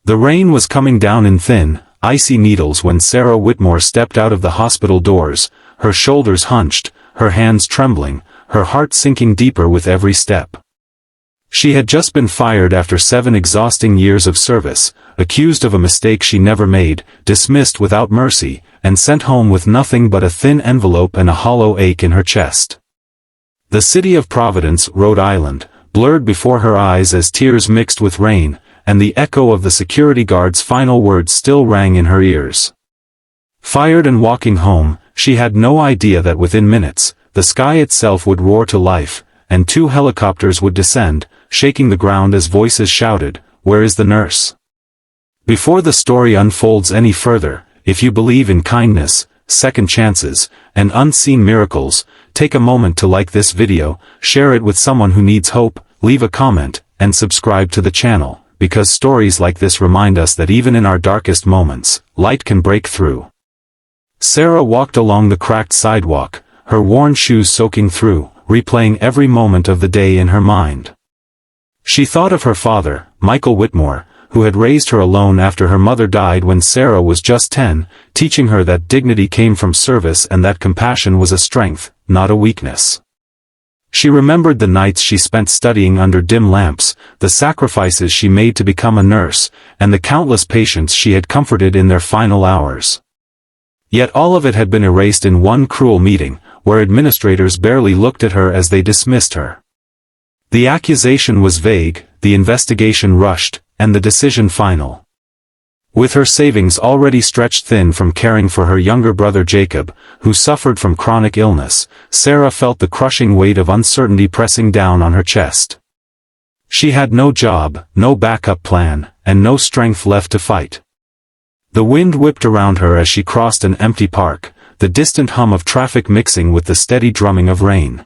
The rain was coming down in thin, icy needles when Sarah Whitmore stepped out of the hospital doors, her shoulders hunched, her hands trembling, her heart sinking deeper with every step. She had just been fired after 7 exhausting years of service, accused of a mistake she never made, dismissed without mercy, and sent home with nothing but a thin envelope and a hollow ache in her chest. The city of Providence, Rhode Island, blurred before her eyes as tears mixed with rain, and the echo of the security guard's final words still rang in her ears. Fired and walking home, she had no idea that within minutes, the sky itself would roar to life, and 2 helicopters would descend, shaking the ground as voices shouted, "Where is the nurse?" Before the story unfolds any further, if you believe in kindness, second chances, and unseen miracles, take a moment to like this video, share it with someone who needs hope, leave a comment, and subscribe to the channel, because stories like this remind us that even in our darkest moments, light can break through. Sarah walked along the cracked sidewalk, her worn shoes soaking through, replaying every moment of the day in her mind. She thought of her father, Michael Whitmore, who had raised her alone after her mother died when Sarah was just 10, teaching her that dignity came from service and that compassion was a strength, not a weakness. She remembered the nights she spent studying under dim lamps, the sacrifices she made to become a nurse, and the countless patients she had comforted in their final hours. Yet all of it had been erased in one cruel meeting, where administrators barely looked at her as they dismissed her. The accusation was vague, the investigation rushed, and the decision final. With her savings already stretched thin from caring for her younger brother Jacob, who suffered from chronic illness, Sarah felt the crushing weight of uncertainty pressing down on her chest. She had no job, no backup plan, and no strength left to fight. The wind whipped around her as she crossed an empty park, the distant hum of traffic mixing with the steady drumming of rain.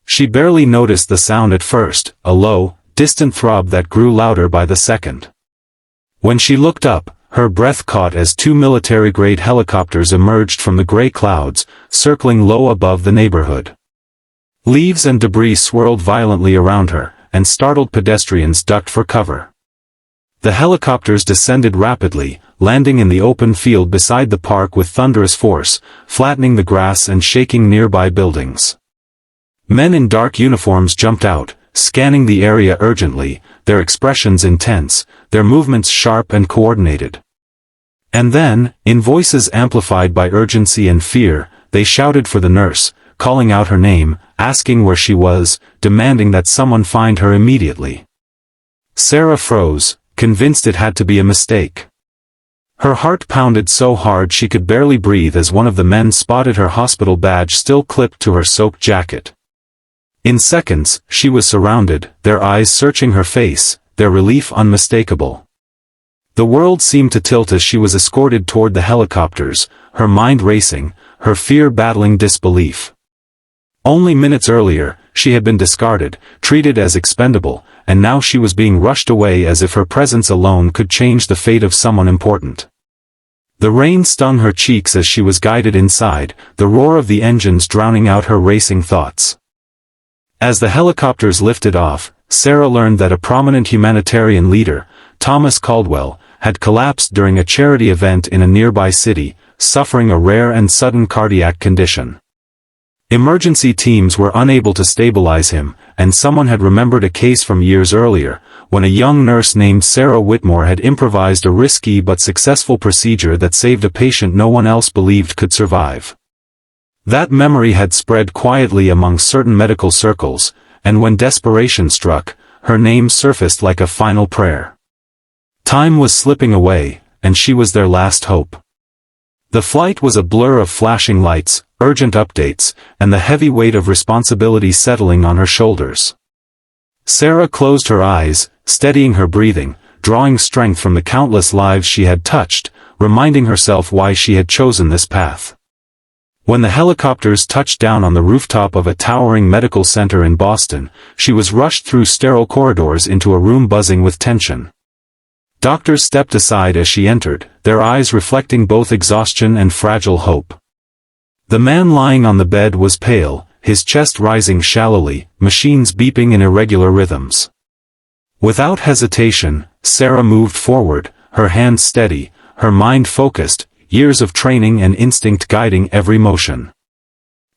She barely noticed the sound at first, a low, distant throb that grew louder by the second. When she looked up, her breath caught as 2 military-grade helicopters emerged from the gray clouds, circling low above the neighborhood. Leaves and debris swirled violently around her, and startled pedestrians ducked for cover. The helicopters descended rapidly, landing in the open field beside the park with thunderous force, flattening the grass and shaking nearby buildings. Men in dark uniforms jumped out, scanning the area urgently, their expressions intense, their movements sharp and coordinated. And then, in voices amplified by urgency and fear, they shouted for the nurse, calling out her name, asking where she was, demanding that someone find her immediately. Sarah froze, convinced it had to be a mistake. Her heart pounded so hard she could barely breathe as one of the men spotted her hospital badge still clipped to her soaked jacket. In seconds, she was surrounded, their eyes searching her face, their relief unmistakable. The world seemed to tilt as she was escorted toward the helicopters, her mind racing, her fear battling disbelief. Only minutes earlier, she had been discarded, treated as expendable, and now she was being rushed away as if her presence alone could change the fate of someone important. The rain stung her cheeks as she was guided inside, the roar of the engines drowning out her racing thoughts. As the helicopters lifted off, Sarah learned that a prominent humanitarian leader, Thomas Caldwell, had collapsed during a charity event in a nearby city, suffering a rare and sudden cardiac condition. Emergency teams were unable to stabilize him, and someone had remembered a case from years earlier, when a young nurse named Sarah Whitmore had improvised a risky but successful procedure that saved a patient no one else believed could survive. That memory had spread quietly among certain medical circles, and when desperation struck, her name surfaced like a final prayer. Time was slipping away, and she was their last hope. The flight was a blur of flashing lights, urgent updates, and the heavy weight of responsibility settling on her shoulders. Sarah closed her eyes, steadying her breathing, drawing strength from the countless lives she had touched, reminding herself why she had chosen this path. When the helicopters touched down on the rooftop of a towering medical center in Boston, she was rushed through sterile corridors into a room buzzing with tension. Doctors stepped aside as she entered, their eyes reflecting both exhaustion and fragile hope. The man lying on the bed was pale, his chest rising shallowly, machines beeping in irregular rhythms. Without hesitation, Sarah moved forward, her hands steady, her mind focused, years of training and instinct guiding every motion.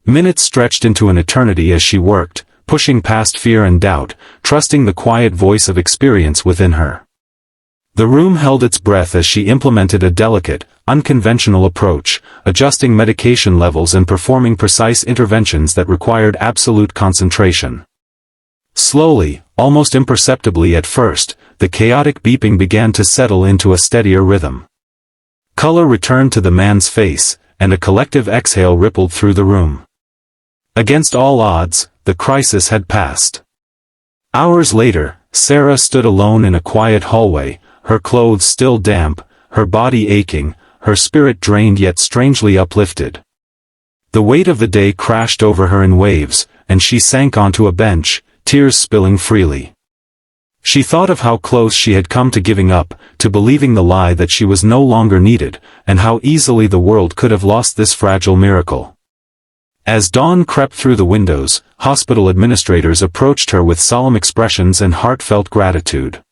Minutes stretched into an eternity as she worked, pushing past fear and doubt, trusting the quiet voice of experience within her. The room held its breath as she implemented a delicate, unconventional approach, adjusting medication levels and performing precise interventions that required absolute concentration. Slowly, almost imperceptibly at first, the chaotic beeping began to settle into a steadier rhythm. Color returned to the man's face, and a collective exhale rippled through the room. Against all odds, the crisis had passed. Hours later, Sarah stood alone in a quiet hallway, her clothes still damp, her body aching, her spirit drained yet strangely uplifted. The weight of the day crashed over her in waves, and she sank onto a bench, tears spilling freely. She thought of how close she had come to giving up, to believing the lie that she was no longer needed, and how easily the world could have lost this fragile miracle. As dawn crept through the windows, hospital administrators approached her with solemn expressions and heartfelt gratitude.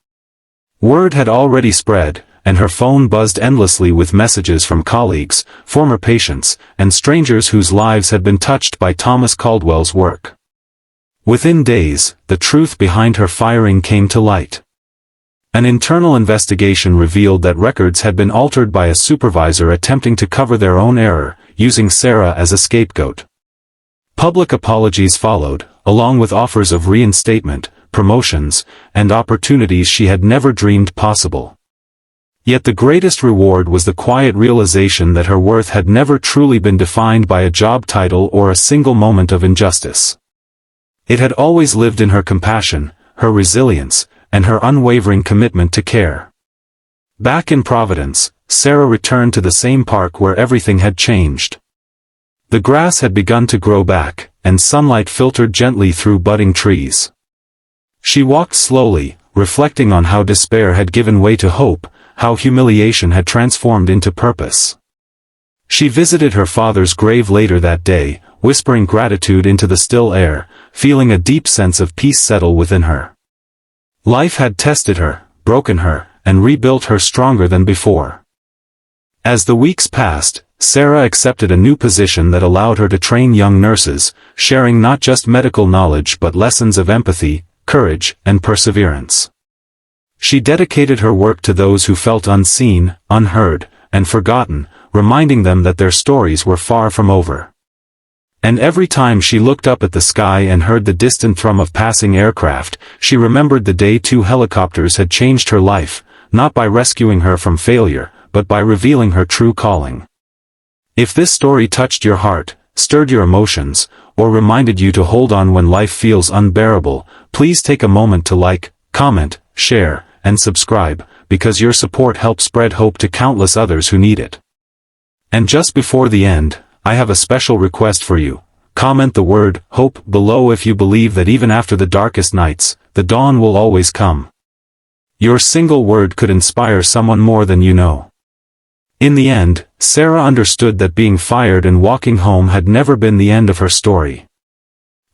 Word had already spread, and her phone buzzed endlessly with messages from colleagues, former patients, and strangers whose lives had been touched by Thomas Caldwell's work. Within days, the truth behind her firing came to light. An internal investigation revealed that records had been altered by a supervisor attempting to cover their own error, using Sarah as a scapegoat. Public apologies followed, along with offers of reinstatement, promotions, and opportunities she had never dreamed possible. Yet the greatest reward was the quiet realization that her worth had never truly been defined by a job title or a single moment of injustice. It had always lived in her compassion, her resilience, and her unwavering commitment to care. Back in Providence, Sarah returned to the same park where everything had changed. The grass had begun to grow back, and sunlight filtered gently through budding trees. She walked slowly, reflecting on how despair had given way to hope, how humiliation had transformed into purpose. She visited her father's grave later that day, whispering gratitude into the still air, feeling a deep sense of peace settle within her. Life had tested her, broken her, and rebuilt her stronger than before. As the weeks passed, Sarah accepted a new position that allowed her to train young nurses, sharing not just medical knowledge but lessons of empathy, courage, and perseverance. She dedicated her work to those who felt unseen, unheard, and forgotten, reminding them that their stories were far from over. And every time she looked up at the sky and heard the distant thrum of passing aircraft, she remembered the day 2 helicopters had changed her life, not by rescuing her from failure, but by revealing her true calling. If this story touched your heart, stirred your emotions, or reminded you to hold on when life feels unbearable, please take a moment to like, comment, share, and subscribe, because your support helps spread hope to countless others who need it. And just before the end, I have a special request for you. Comment the word hope below if you believe that even after the darkest nights, the dawn will always come. Your single word could inspire someone more than you know. In the end, Sarah understood that being fired and walking home had never been the end of her story.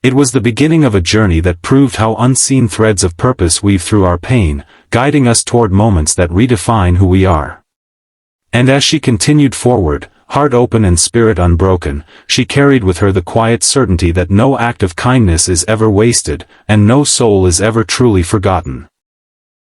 It was the beginning of a journey that proved how unseen threads of purpose weave through our pain, guiding us toward moments that redefine who we are. And as she continued forward, heart open and spirit unbroken, she carried with her the quiet certainty that no act of kindness is ever wasted, and no soul is ever truly forgotten.